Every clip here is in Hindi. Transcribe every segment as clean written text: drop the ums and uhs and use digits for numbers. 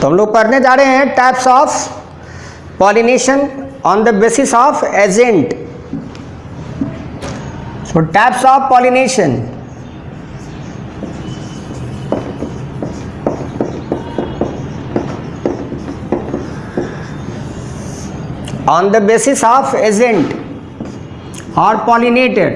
तो हम लोग पढ़ने जा रहे हैं types of pollination on the basis of agent. So types of pollination, on the basis of agent or pollinator.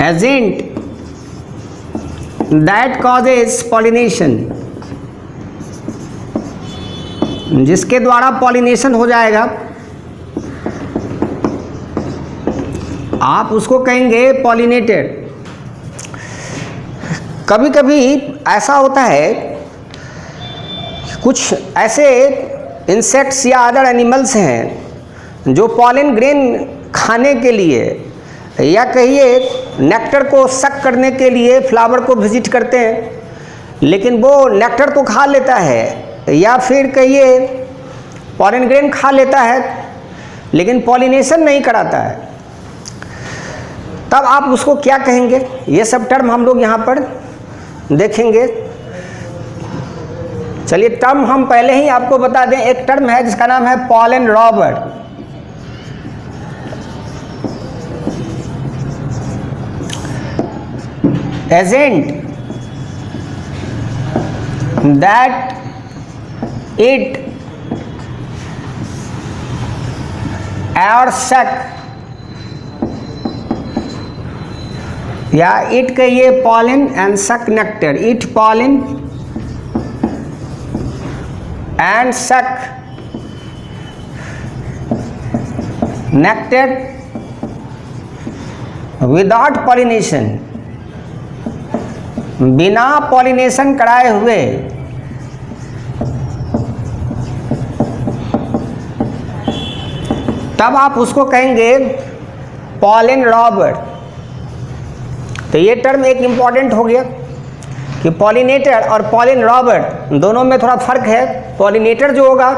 Agent that causes pollination, जिसके द्वारा पॉलिनेशन हो जाएगा आप उसको कहेंगे पॉलिनेटेड। कभी कभी ऐसा होता है कुछ ऐसे इंसेक्ट्स या अदर एनिमल्स हैं जो पॉलन ग्रेन खाने के लिए या कहिए नेक्टर को सक करने के लिए फ्लावर को विजिट करते हैं, लेकिन वो नेक्टर तो खा लेता है या फिर कहिए पॉलन ग्रेन खा लेता है लेकिन पॉलिनेशन नहीं कराता है। तब आप उसको क्या कहेंगे? ये सब टर्म हम लोग यहाँ पर देखेंगे। चलिए टर्म हम पहले ही आपको बता दें। एक टर्म है जिसका नाम है pollen robber. Agent that it और सक या इट कहिए पॉलन एंड सक नेक्टर, इट पॉलन एंड सक नेक्टर विदाउट पॉलिनेशन, बिना पॉलिनेशन कराए हुए तब आप उसको कहेंगे पॉलन रॉबर। तो ये टर्म एक इम्पॉर्टेंट हो गया कि पॉलिनेटर और पॉलन रॉबर दोनों में थोड़ा फर्क है। पॉलिनेटर जो होगा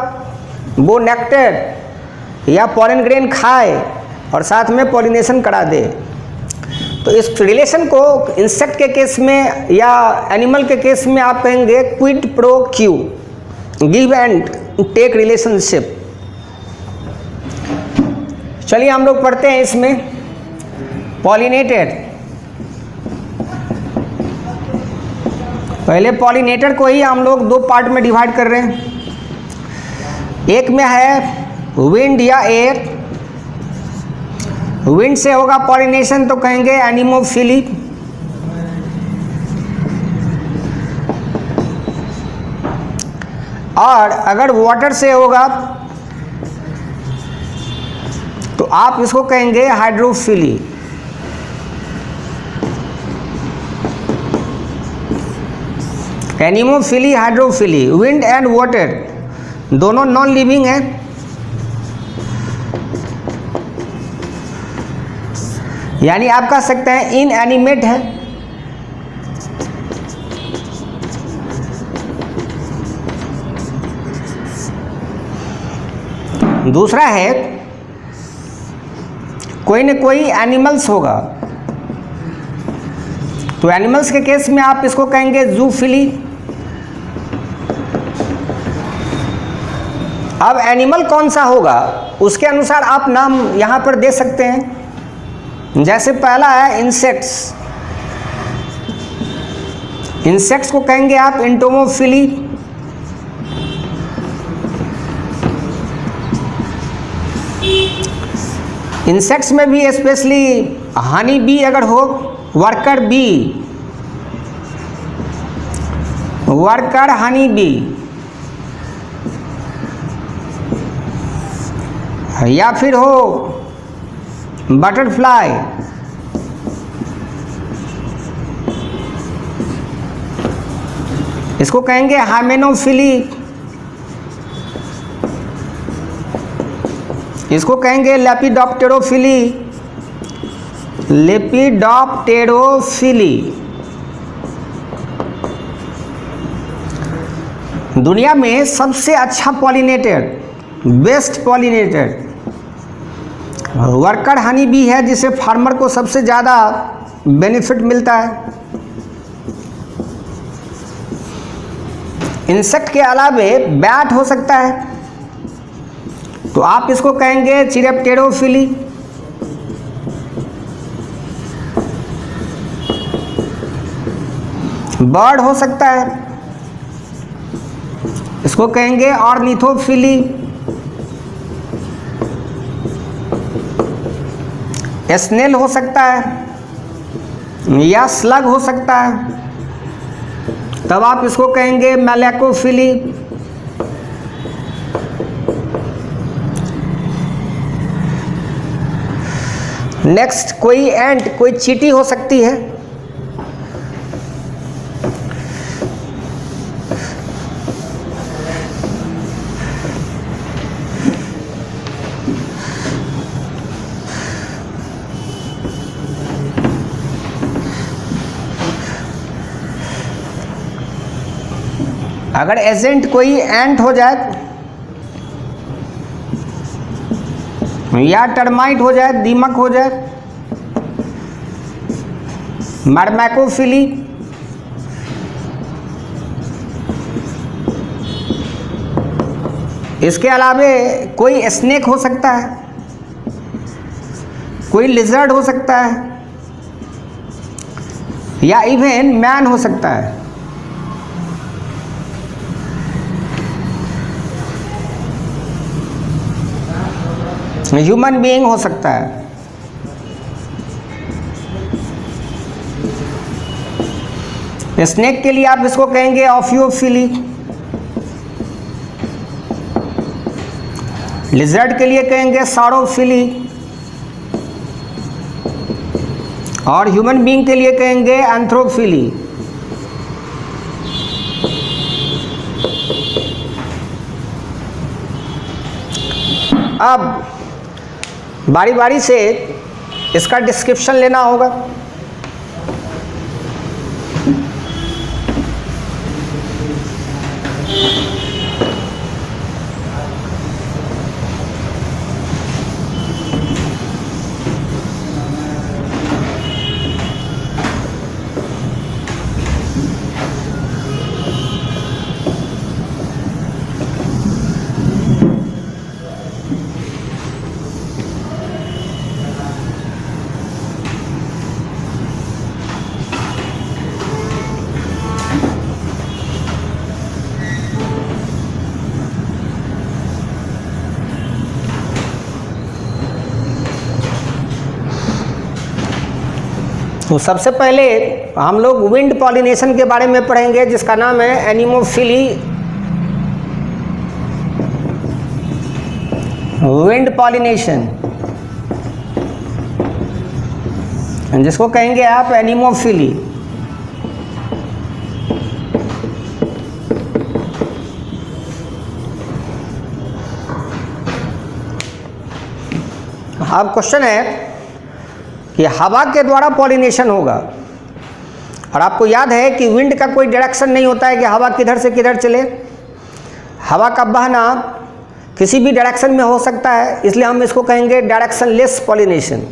वो नेक्टर या पॉलन ग्रेन खाए और साथ में पॉलिनेशन करा दे। तो इस रिलेशन को इंसेक्ट के केस में या एनिमल के केस में आप कहेंगे quid pro quo, give and take relationship. चलिए हम लोग पढ़ते हैं इसमें पॉलिनेटर। पहले पॉलिनेटर को ही हम लोग दो पार्ट में डिवाइड कर रहे हैं। एक में है विंड या एयर। विंड से होगा पॉलिनेशन तो कहेंगे एनिमोफिली। और अगर वाटर से होगा तो आप इसको कहेंगे hydrophily. Anemophily, hydrophily. Wind and water दोनों नॉन लिविंग है। यानी आप कह सकते हैं इनएनिमेट है। दूसरा है कोई न कोई एनिमल्स होगा तो एनिमल्स के केस में आप इसको कहेंगे जूफिली। अब एनिमल कौन सा होगा उसके अनुसार आप नाम यहाँ पर दे सकते हैं। जैसे पहला है इंसेक्ट्स। इंसेक्ट्स को कहेंगे आप एंटोमोफिली। इंसेक्ट्स में भी स्पेशली हनी बी अगर हो, worker bee, worker honey bee, या फिर हो बटरफ्लाई, इसको कहेंगे हाइमेनोफिली। इसको कहेंगे लेपिडोप्टेरोफिली, लेपिडोप्टेरोफिली। दुनिया में सबसे अच्छा pollinator, best pollinator worker honey bee है, जिससे फार्मर को सबसे ज़्यादा बेनिफिट मिलता है। इंसेक्ट के अलावे बैट हो सकता है, तो आप इसको कहेंगे चिरेप्टेरोफिली। बर्ड हो सकता है, इसको कहेंगे ऑर्निथोफिली। स्नेल हो सकता है या स्लग हो सकता है, तब आप इसको कहेंगे मैलेकोफिली। नेक्स्ट कोई एंट, कोई चींटी हो सकती है। अगर एजेंट कोई एंट हो जाए या टर्माइट हो जाए, दीमक हो जाए, मर्मैकोफिली। इसके अलावे कोई स्नेक हो सकता है, कोई लिजर्ड हो सकता है, या इवन मैन हो सकता है। ह्यूमन बीइंग हो सकता है। स्नेक के लिए आप इसको कहेंगे ऑफियोफिली। लिजर्ड के लिए कहेंगे सारोफिली, और ह्यूमन बीइंग के लिए कहेंगे एंथ्रोफिली। अब बारी बारी से इसका डिस्क्रिप्शन लेना होगा। तो सबसे पहले हम लोग विंड पॉलिनेशन के बारे में पढ़ेंगे, जिसका नाम है एनीमोफिली। विंड पॉलिनेशन, जिसको कहेंगे आप एनीमोफिली। अब क्वेश्चन है कि हवा के द्वारा पॉलिनेशन होगा, और आपको याद है कि विंड का कोई डायरेक्शन नहीं होता है कि हवा किधर से किधर चले। हवा का बहना किसी भी डायरेक्शन में हो सकता है, इसलिए हम इसको कहेंगे direction less pollination.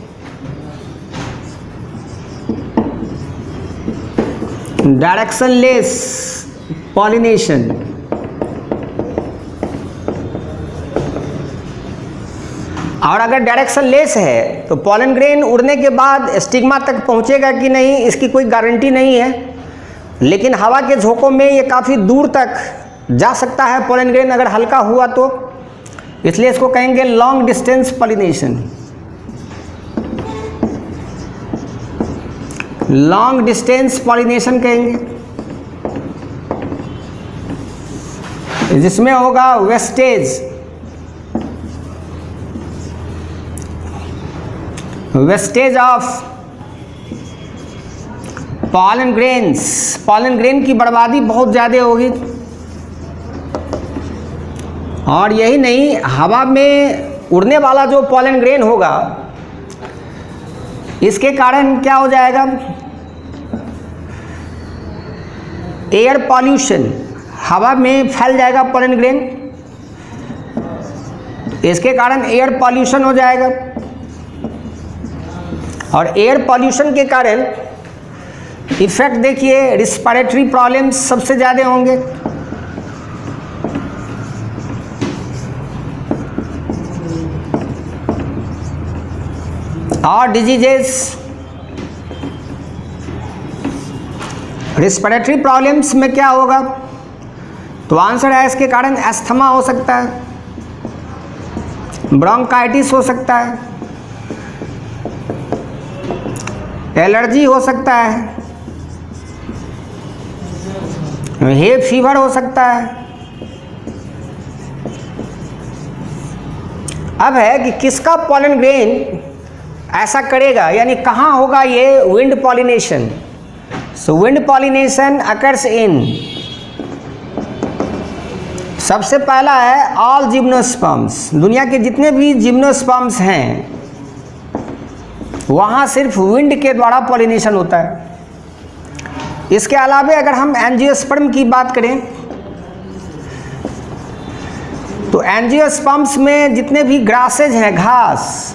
Direction less pollination. और अगर डायरेक्शन लेस है तो पॉलन ग्रेन उड़ने के बाद स्टिग्मा तक पहुंचेगा कि नहीं, इसकी कोई गारंटी नहीं है, लेकिन हवा के झोंकों में ये काफ़ी दूर तक जा सकता है पॉलन ग्रेन अगर हल्का हुआ तो, इसलिए इसको कहेंगे long distance pollination. Long distance pollination कहेंगे, जिसमें होगा wastage. Wastage of pollen grains. Pollen grain की बर्बादी बहुत ज़्यादा होगी, और यही नहीं, हवा में उड़ने वाला जो पॉलन ग्रेन होगा, इसके कारण क्या हो जाएगा, एयर पॉल्यूशन। हवा में फैल जाएगा पॉलन ग्रेन, इसके कारण एयर पॉल्यूशन हो जाएगा, और एयर पॉल्यूशन के कारण इफेक्ट देखिए रिस्पिरेटरी प्रॉब्लम्स सबसे ज़्यादा होंगे। और डिजीजेस, रिस्पिरेटरी प्रॉब्लम्स में क्या होगा, तो आंसर है इसके कारण अस्थमा हो सकता है, ब्रोंकाइटिस हो सकता है, एलर्जी हो सकता है, हे फीवर हो सकता है। अब है कि किसका पॉलन ग्रेन ऐसा करेगा, यानी कहाँ होगा ये wind pollination. So wind pollination occurs in, सबसे पहला है ऑल जिम्नोस्पर्म्स, दुनिया के जितने भी जिम्नोस्पर्म्स हैं वहाँ सिर्फ विंड के द्वारा पॉलिनेशन होता है। इसके अलावा अगर हम एंजियोस्पर्म की बात करें तो एंजियोस्पर्म्स में जितने भी ग्रासेज हैं, घास,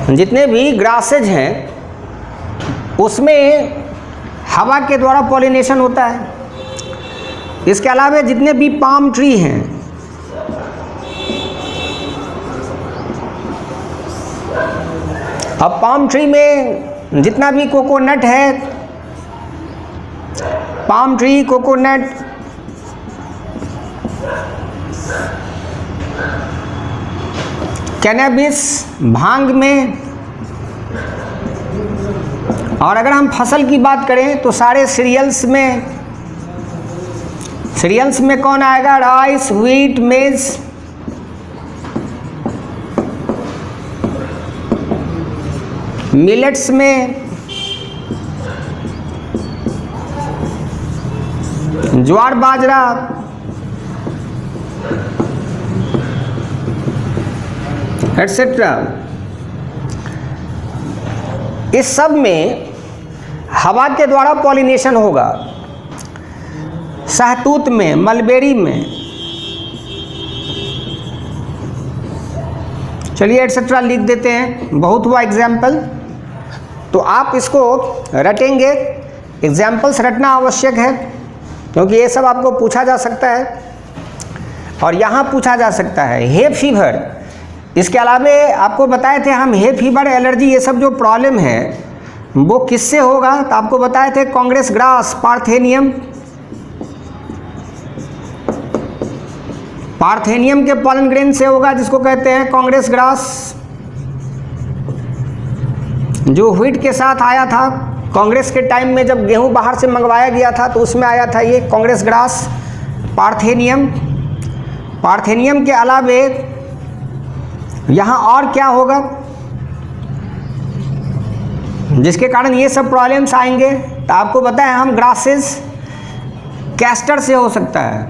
जितने भी ग्रासेज हैं उसमें हवा के द्वारा पॉलिनेशन होता है। इसके अलावा जितने भी पाम ट्री हैं, अब पाम ट्री में जितना भी कोकोनट है, पाम ट्री, कोकोनट, कैनबिस, भांग में, और अगर हम फसल की बात करें तो सारे सीरियल्स में, सीरियल्स में कौन आएगा, राइस, व्हीट, मेज, मिलेट्स में ज्वार, बाजरा, एटसेट्रा। इस सब में हवा के द्वारा पॉलिनेशन होगा। सहतूत में, मलबेरी में, चलिए एटसेट्रा लिख देते हैं, बहुत हुआ एग्जाम्पल। तो आप इसको रटेंगे, एग्जाम्पल्स रटना आवश्यक है क्योंकि ये सब आपको पूछा जा सकता है और यहाँ पूछा जा सकता है। हे फीवर, इसके अलावा आपको बताए थे हम, हे फीवर, एलर्जी, ये सब जो प्रॉब्लम है वो किससे होगा, तो आपको बताए थे कांग्रेस ग्रास, पार्थेनियम, पार्थेनियम के पॉलन ग्रेन से होगा, जिसको कहते हैं कांग्रेस ग्रास, जो व्हीट के साथ आया था कांग्रेस के टाइम में, जब गेहूं बाहर से मंगवाया गया था तो उसमें आया था ये कांग्रेस ग्रास, पार्थेनियम। पार्थेनियम के अलावे यहाँ और क्या होगा जिसके कारण ये सब प्रॉब्लम्स आएंगे, तो आपको बताएं हम, ग्रासेस, कैस्टर से हो सकता है,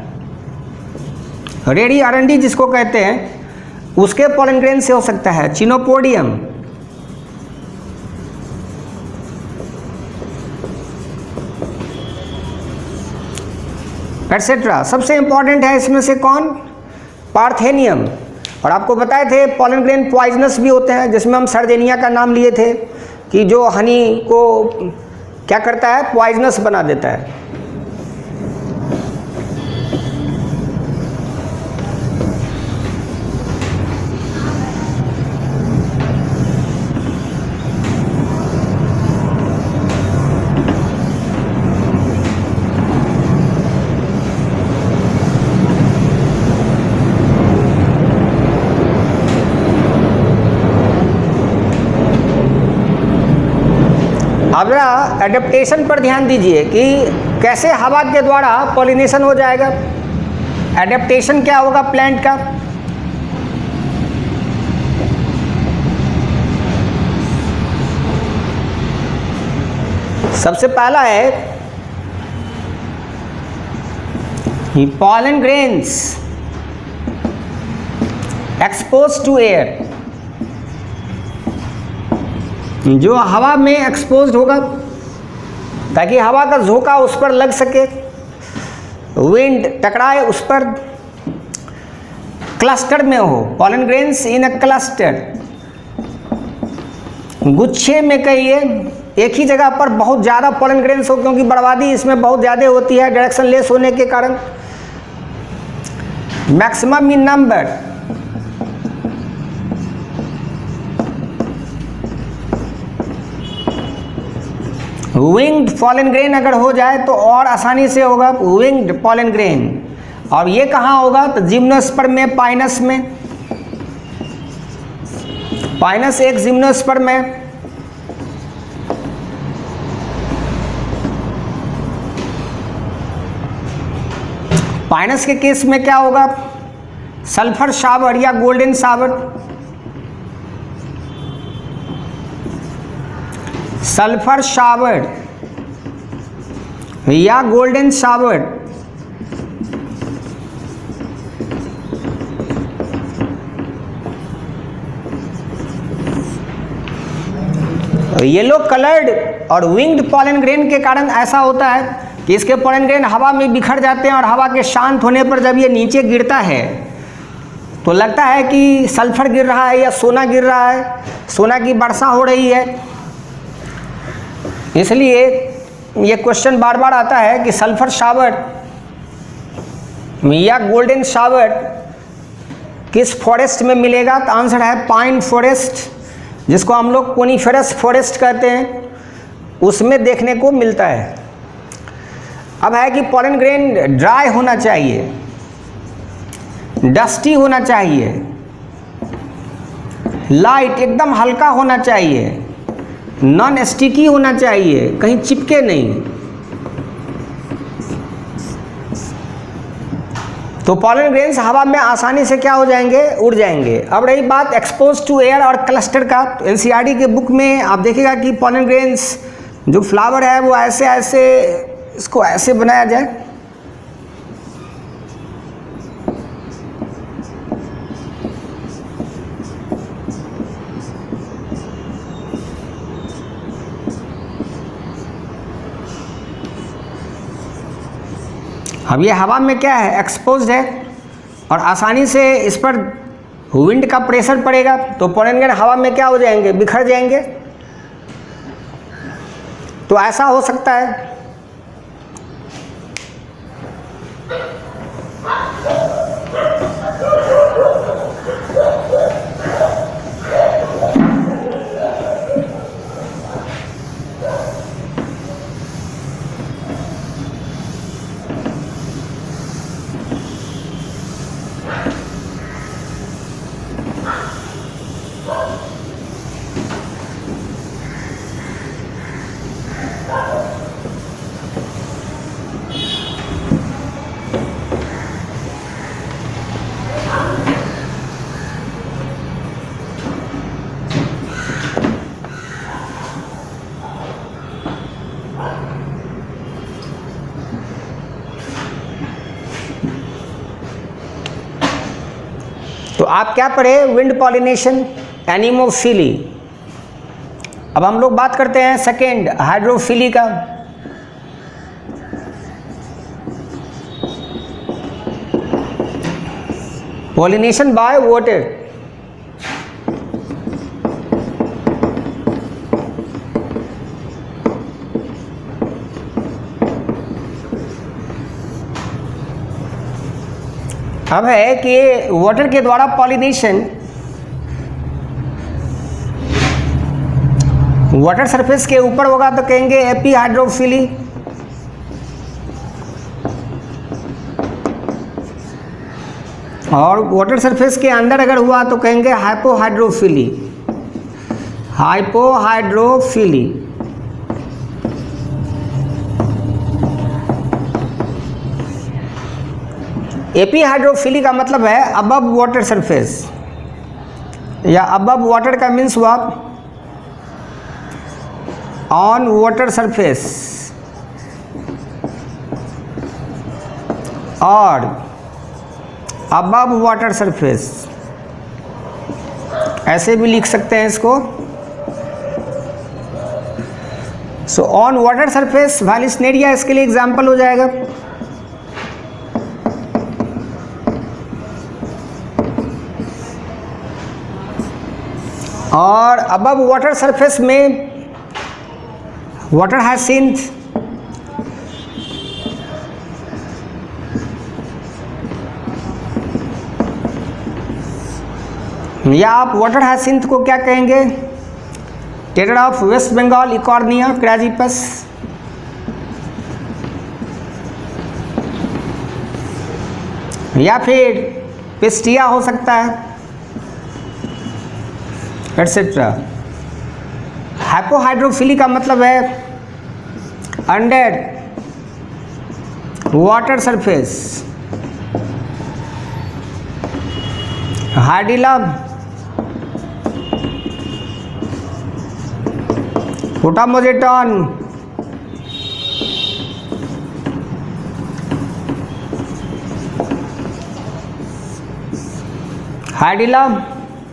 रेडी अरंडी जिसको कहते हैं उसके पॉलन ग्रेन से हो सकता है, चिनोपोडियम, एटसेट्रा। सबसे इंपॉर्टेंट है इसमें से कौन, पार्थेनियम। और आपको बताए थे पॉलन ग्रेन पॉइजनस भी होते हैं, जिसमें हम सर्देनिया का नाम लिए थे कि जो हनी को क्या करता है, पॉइजनस बना देता है। अब जरा एडेप्टेशन पर ध्यान दीजिए कि कैसे हवा के द्वारा पॉलिनेशन हो जाएगा। एडेप्टेशन क्या होगा प्लांट का, सबसे पहला है pollen grains expose to air, जो हवा में एक्सपोज्ड होगा ताकि हवा का झोंका उस पर लग सके, विंड टकराए उस पर, क्लस्टर में हो, pollen grains in a cluster, गुच्छे में कहिए, एक ही जगह पर बहुत ज़्यादा पॉलन ग्रेन्स हो, क्योंकि बर्बादी इसमें बहुत ज़्यादा होती है डायरेक्शन लेस होने के कारण। Maximum in number, winged pollen grain अगर हो जाए तो और आसानी से होगा, विंग्ड पॉलन ग्रेन। और ये कहाँ होगा? तो जिम्नोस्पर्म में, पाइनस में, पाइनस एक जिम्नोस्पर्म में। पाइनस के केस में क्या होगा? सल्फर शावर या गोल्डन शावर, सल्फर शावर या गोल्डन शावर। येलो कलर्ड और विंग्ड पॉलन ग्रेन के कारण ऐसा होता है कि इसके पॉलन ग्रेन हवा में बिखर जाते हैं और हवा के शांत होने पर जब ये नीचे गिरता है तो लगता है कि सल्फर गिर रहा है या सोना गिर रहा है, सोना की वर्षा हो रही है। इसलिए ये क्वेश्चन बार बार आता है कि सल्फर शावर या गोल्डन शावर किस फॉरेस्ट में मिलेगा? तो आंसर है पाइन फॉरेस्ट, जिसको हम लोग कोनिफेरस फॉरेस्ट कहते हैं, उसमें देखने को मिलता है। अब है कि पॉलन ग्रेन ड्राई होना चाहिए, डस्टी होना चाहिए, लाइट एकदम हल्का होना चाहिए, नॉन स्टिकी होना चाहिए, कहीं चिपके नहीं। तो पॉलन ग्रेन्स हवा में आसानी से क्या हो जाएंगे? उड़ जाएंगे। अब रही बात एक्सपोज टू एयर और क्लस्टर का, तो एनसीईआरटी के बुक में आप देखिएगा कि पॉलन ग्रेन्स जो फ्लावर है वो ऐसे ऐसे, इसको ऐसे बनाया जाए, अब ये हवा में क्या है? एक्सपोज्ड है और आसानी से इस पर विंड का प्रेशर पड़ेगा तो पॉलन ग्रेन हवा में क्या हो जाएंगे? बिखर जाएंगे। तो ऐसा हो सकता है। तो आप क्या पढ़े? Wind pollination, anemophily. अब हम लोग बात करते हैं सेकेंड, हाइड्रोफिली का। Pollination by water. अब है कि वाटर के द्वारा पॉलिनेशन, वाटर सरफेस के ऊपर होगा तो कहेंगे एपी हाइड्रोफिली, और वाटर सरफेस के अंदर अगर हुआ तो कहेंगे हाइपोहाइड्रोफिली, हाइपोहाइड्रोफिली। एपी हाइड्रोफिली का मतलब है अबव वाटर सरफेस, या अबव वाटर का मीन्स हुआ ऑन वाटर सरफेस, और अबव वाटर सरफेस, ऐसे भी लिख सकते हैं इसको। So on water surface Vallisneria इसके लिए एग्जाम्पल हो जाएगा। और अबव वाटर सरफेस में वाटर हाइसिंथ, या आप वाटर हाइसिंथ को क्या कहेंगे? Terror of West Bengal, Eichhornia crassipes. या फिर पिस्टिया हो सकता है, एटसेट्रा। हाइपोहाइड्रोफिली का मतलब है अंडर वाटर सरफेस। हार्डिलम, पोटामोजेटॉन, हार्डिलम,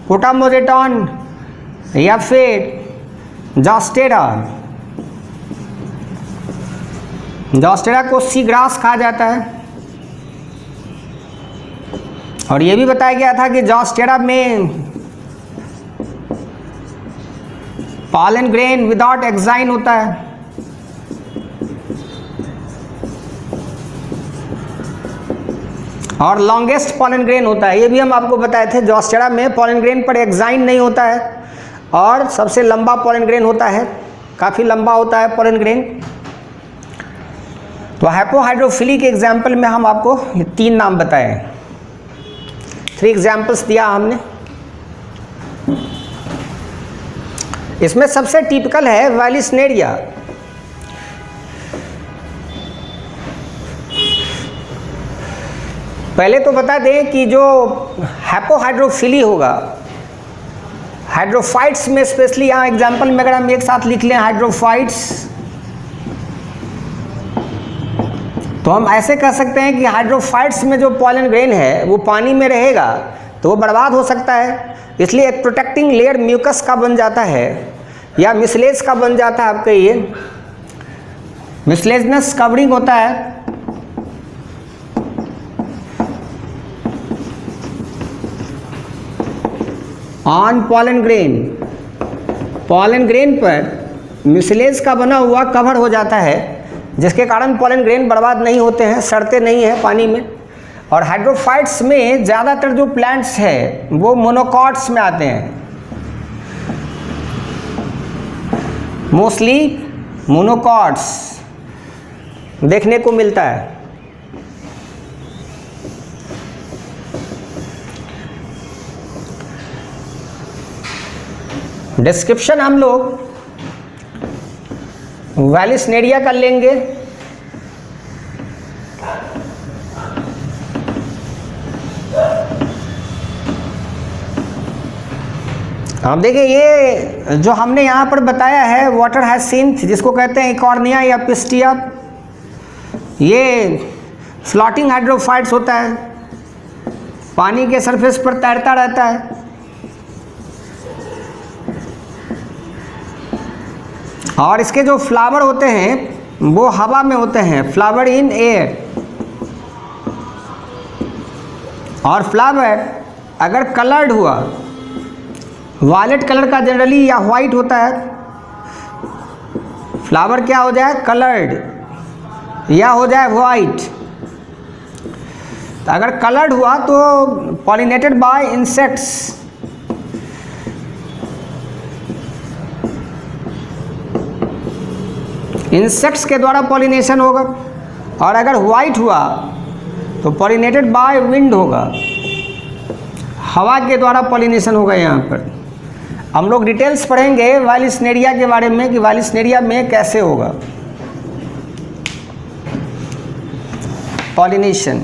पोटामोजेटॉन या फिर जॉस्टेरा। जॉस्टेरा को सी ग्रास कहा जाता है। और ये भी बताया गया था कि जॉस्टेरा में पॉलन ग्रेन विदाउट एक्साइन होता है। और लॉन्गेस्ट पॉलन ग्रेन होता है, ये भी हम आपको बताए थे। जॉस्टेरा में पॉलन ग्रेन पर एक्साइन नहीं होता है और सबसे लंबा पॉलन ग्रेन होता है, काफ़ी लंबा होता है पॉलन ग्रेन। तो हाइपोहाइड्रोफिली के एग्जाम्पल में हम आपको ये 3 नाम बताए, 3 एग्जाम्पल्स दिया हमने। इसमें सबसे टिपिकल है वैलिस्नेरिया। पहले तो बता दें कि जो हाइपोहाइड्रोफिली होगा, हाइड्रोफाइट्स में स्पेशली, यहाँ एग्जाम्पल में अगर हम एक साथ लिख लें हाइड्रोफाइट्स, तो हम ऐसे कह सकते हैं कि हाइड्रोफाइट्स में जो पॉलन ग्रेन है वो पानी में रहेगा तो वो बर्बाद हो सकता है। इसलिए एक प्रोटेक्टिंग लेयर म्यूकस का बन जाता है या मिसलेज का बन जाता है। आपका ये मिसलेजनस कवरिंग होता है। ऑन पॉलन ग्रेन पर मिसलेज का बना हुआ कवर हो जाता है, जिसके कारण पॉलन ग्रेन बर्बाद नहीं होते हैं, सड़ते नहीं हैं पानी में। और हाइड्रोफाइट्स में ज़्यादातर जो प्लांट्स है वो मोनोकॉट्स में आते हैं, मोस्टली मोनोकॉट्स देखने को मिलता है। डिस्क्रिप्शन हम लोग वैलिस्नेरिया का लेंगे। अब देखिए, ये जो हमने यहाँ पर बताया है वाटर हाइसिंथ, जिसको कहते हैं इकॉर्निया या पिस्टिया, ये फ्लोटिंग हाइड्रोफाइट्स होता है, पानी के सरफेस पर तैरता रहता है। और इसके जो फ्लावर होते हैं वो हवा में होते हैं, फ्लावर इन एयर। और फ्लावर अगर कलर्ड हुआ, वायलेट कलर का जनरली या वाइट होता है, फ्लावर क्या हो जाए, कलर्ड या हो जाए वाइट। तो अगर कलर्ड हुआ तो पॉलिनेटेड बाय इंसेक्ट्स। इंसेक्ट्स के द्वारा पॉलिनेशन होगा। और अगर वाइट हुआ तो पॉलिनेटेड बाय विंड होगा, हवा के द्वारा पॉलिनेशन होगा। यहाँ पर हम लोग डिटेल्स पढ़ेंगे वैलिस्नेरिया के बारे में कि वैलिस्नेरिया में कैसे होगा पॉलिनेशन।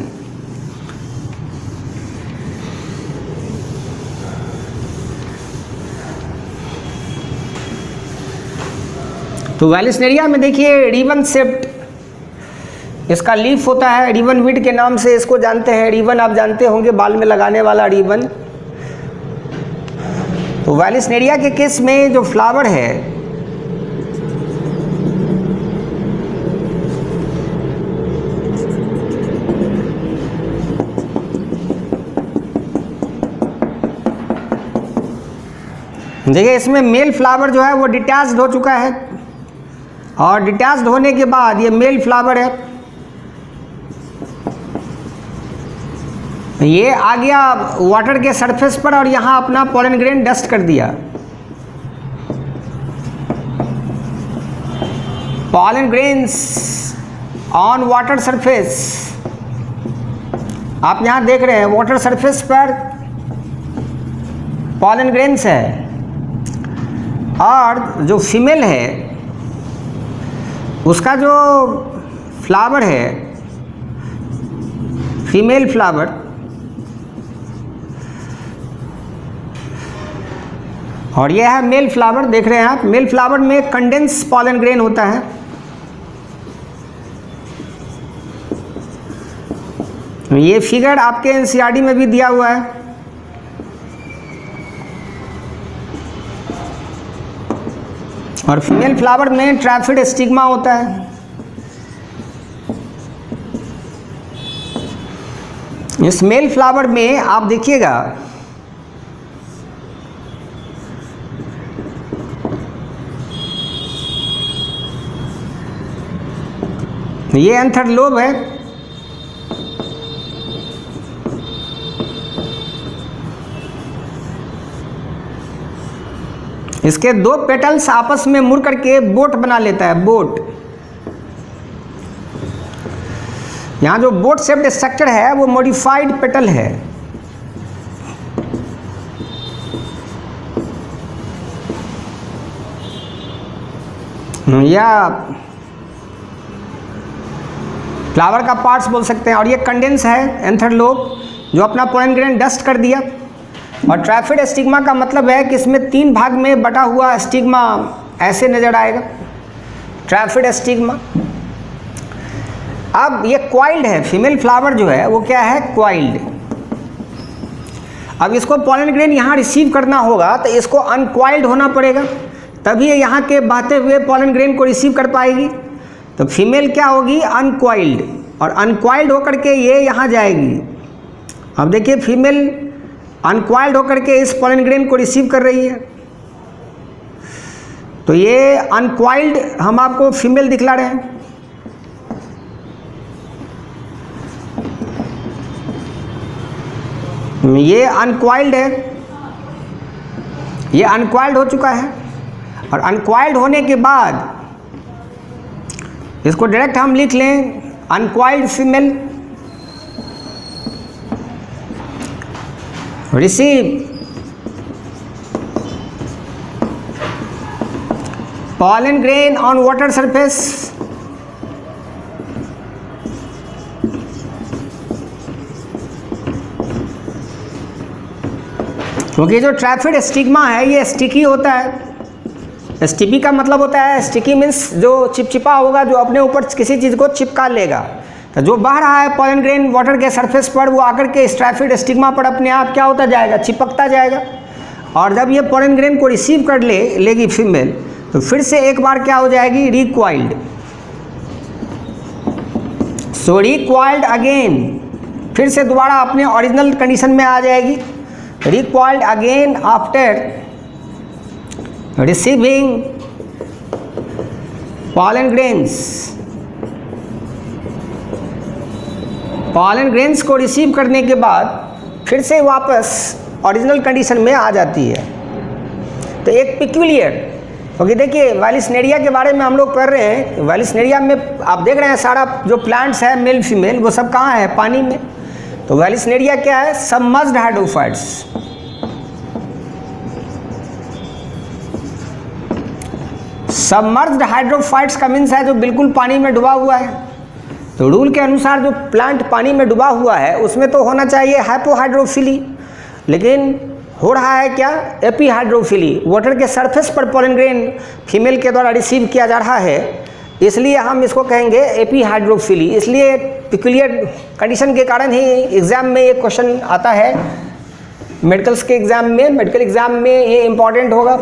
तो वैलिस्नेरिया में देखिए रिबन शेप्ड इसका लीफ होता है, रिबन वीड के नाम से इसको जानते हैं। रिबन आप जानते होंगे, बाल में लगाने वाला रिबन। तो वैलिस्नेरिया के केस में जो फ्लावर है देखिए इसमें मेल फ्लावर जो है वो डिटैच्ड हो चुका है, और डिटैच्ड होने के बाद ये मेल फ्लावर है, ये आ गया वाटर के सरफेस पर और यहाँ अपना पॉलन ग्रेन डस्ट कर दिया। Pollen grains on water surface, आप यहाँ देख रहे हैं वाटर सरफेस पर पॉलन ग्रेन्स है, और जो फीमेल है उसका जो फ्लावर है, फीमेल फ्लावर, और यह है मेल फ्लावर। देख रहे हैं आप, मेल फ्लावर में कंडेंस पॉलन ग्रेन होता है। ये फिगर आपके एनसीईआरटी में भी दिया हुआ है। और फीमेल फ्लावर में ट्रैफिड स्टिग्मा होता है। इस मेल फ्लावर में आप देखिएगा ये एंथर लोब है, इसके दो पेटल्स आपस में मुड़ करके बोट बना लेता है, बोट। यहाँ जो बोट शेप्ड स्ट्रक्चर है वो मॉडिफाइड पेटल है। या फ्लावर का पार्ट्स बोल सकते हैं। और ये कंडेंस है एंथर लोब जो अपना पॉलन ग्रेन डस्ट कर दिया। और ट्रैफिड स्टिग्मा का मतलब है कि इसमें 3 भाग में बटा हुआ स्टिग्मा ऐसे नज़र आएगा, ट्रैफिड स्टिग्मा। अब ये क्वाइल्ड है, फीमेल फ्लावर जो है वो क्या है, क्वाइल्ड। अब इसको पॉलन ग्रेन यहाँ रिसीव करना होगा तो इसको अनक्वाइल्ड होना पड़ेगा, तभी ये यहाँ के बहते हुए पॉलन ग्रेन को रिसीव कर पाएगी। तो फीमेल क्या होगी, अनक्वाइल्ड, और अनक्वाइल्ड होकर के ये यहाँ जाएगी। अब देखिए फीमेल अनक्वाइल्ड होकर के इस पॉलन ग्रेन को रिसीव कर रही है। तो ये अनक्वाइल्ड हम आपको फीमेल दिखला रहे हैं। ये अनक्वाइल्ड है, ये अनक्वाइल्ड हो चुका है। और अनक्वाइल्ड होने के बाद इसको डायरेक्ट हम लिख लें uncoiled female receive pollen grain on water surface, क्योंकि जो ट्रैफिड स्टिग्मा है ये स्टिकी होता है। स्टिकी का मतलब होता है, स्टिकी मीन्स जो चिपचिपा होगा, जो अपने ऊपर किसी चीज़ को चिपका लेगा। तो जो बह रहा है पॉलन ग्रेन वाटर के सरफेस पर, वो आकर के इस ट्रैफिड स्टिग्मा पर अपने आप क्या होता जाएगा, चिपकता जाएगा। और जब ये पॉलन ग्रेन को रिसीव कर लेगी फीमेल, तो फिर से एक बार क्या हो जाएगी, रिक्वाइल्ड। सो रिक्वाइल्ड अगेन, फिर से दोबारा अपने ओरिजिनल कंडीशन में आ जाएगी। Recoiled again after receiving pollen grains. Pollen grains को रिसीव करने के बाद फिर से वापस ओरिजिनल कंडीशन में आ जाती है। तो एक पिक्यूलियर, क्योंकि देखिए वैलिस्नेरिया के बारे में हम लोग पढ़ रहे हैं। वैलिस्नेरिया में आप देख रहे हैं सारा जो प्लांट्स है मेल फीमेल वो सब कहाँ है, पानी में। तो वैलिस्नेरिया क्या है, सबमर्ज्ड हाइड्रोफाइट्स। सबमर्ज्ड हाइड्रोफाइट्स का मीन्स है जो बिल्कुल पानी में डूबा हुआ है। तो रूल के अनुसार जो प्लांट पानी में डूबा हुआ है उसमें तो होना चाहिए हाइपोहाइड्रोफिली, लेकिन हो रहा है क्या, एपीहाइड्रोफिली। वाटर के सरफेस पर पॉलन ग्रेन फीमेल के द्वारा रिसीव किया जा रहा है, इसलिए हम इसको कहेंगे एपीहाइड्रोफिली। इसलिए पिक्यूलियर कंडीशन के कारण ही एग्ज़ाम में ये क्वेश्चन आता है, मेडिकल्स के एग्ज़ाम में, मेडिकल एग्ज़ाम में ये इम्पॉर्टेंट होगा।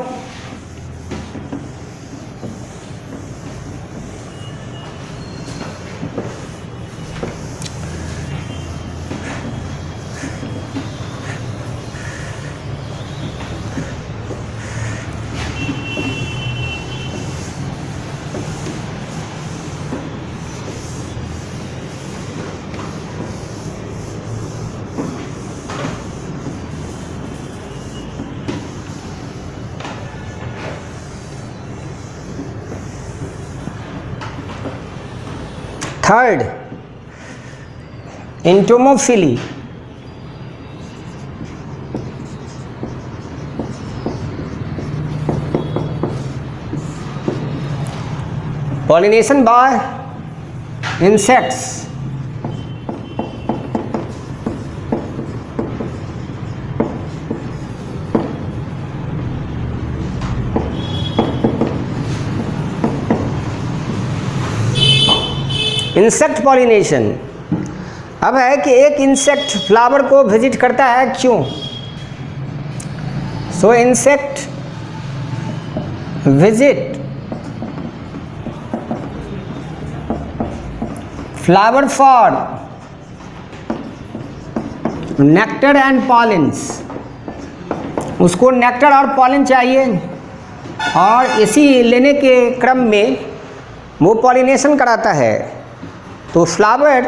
Third, entomophilia, pollination by insects. Insect pollination. अब है कि एक इंसेक्ट फ्लावर को विजिट करता है, क्यों? So insect visit flower for nectar and pollens. उसको नेक्टर और पॉलिन चाहिए और इसी लेने के क्रम में वो पॉलिनेशन कराता है। तो फ्लावर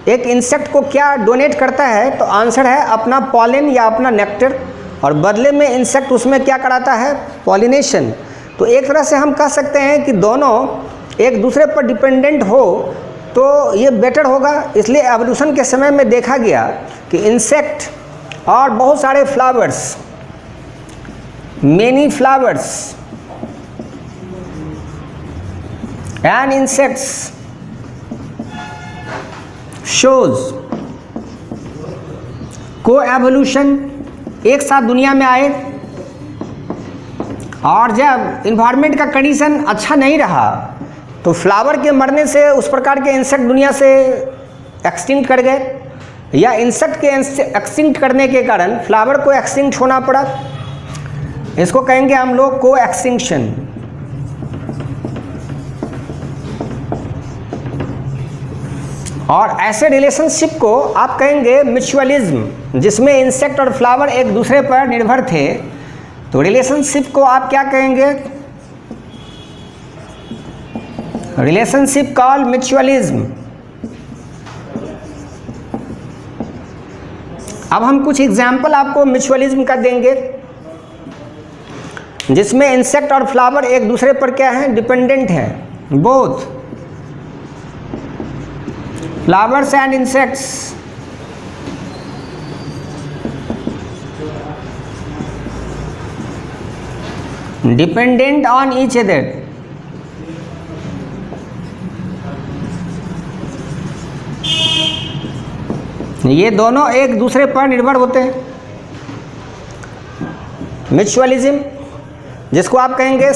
एक इंसेक्ट को क्या डोनेट करता है? तो आंसर है अपना पॉलिन या अपना नेक्टर, और बदले में इंसेक्ट उसमें क्या कराता है? पॉलिनेशन। तो एक तरह से हम कह सकते हैं कि दोनों एक दूसरे पर डिपेंडेंट हो तो ये बेटर होगा। इसलिए एवोल्यूशन के समय में देखा गया कि इंसेक्ट और बहुत सारे flowers, many flowers and insects shows को एवोल्यूशन एक साथ दुनिया में आए, और जब इन्वायरमेंट का कंडीशन अच्छा नहीं रहा तो फ्लावर के मरने से उस प्रकार के इंसेक्ट दुनिया से एक्सटिंक्ट कर गए, या इंसेक्ट के एक्सटिंक्ट करने के कारण फ्लावर को एक्सटिंक्ट होना पड़ा। इसको कहेंगे हम लोग को एक्सटिंक्शन। और ऐसे रिलेशनशिप को आप कहेंगे म्यूचुअलिज्म, जिसमें इंसेक्ट और फ्लावर एक दूसरे पर निर्भर थे। तो रिलेशनशिप को आप क्या कहेंगे? Relationship call mutualism. अब हम कुछ एग्जाम्पल आपको म्यूचुअलिज्म का देंगे, जिसमें इंसेक्ट और फ्लावर एक दूसरे पर क्या है? डिपेंडेंट है। Both flowers and insects dependent on each other. ये दोनों एक दूसरे पर निर्भर होते हैं। म्यूचुअलिज्म, जिसको आप कहेंगे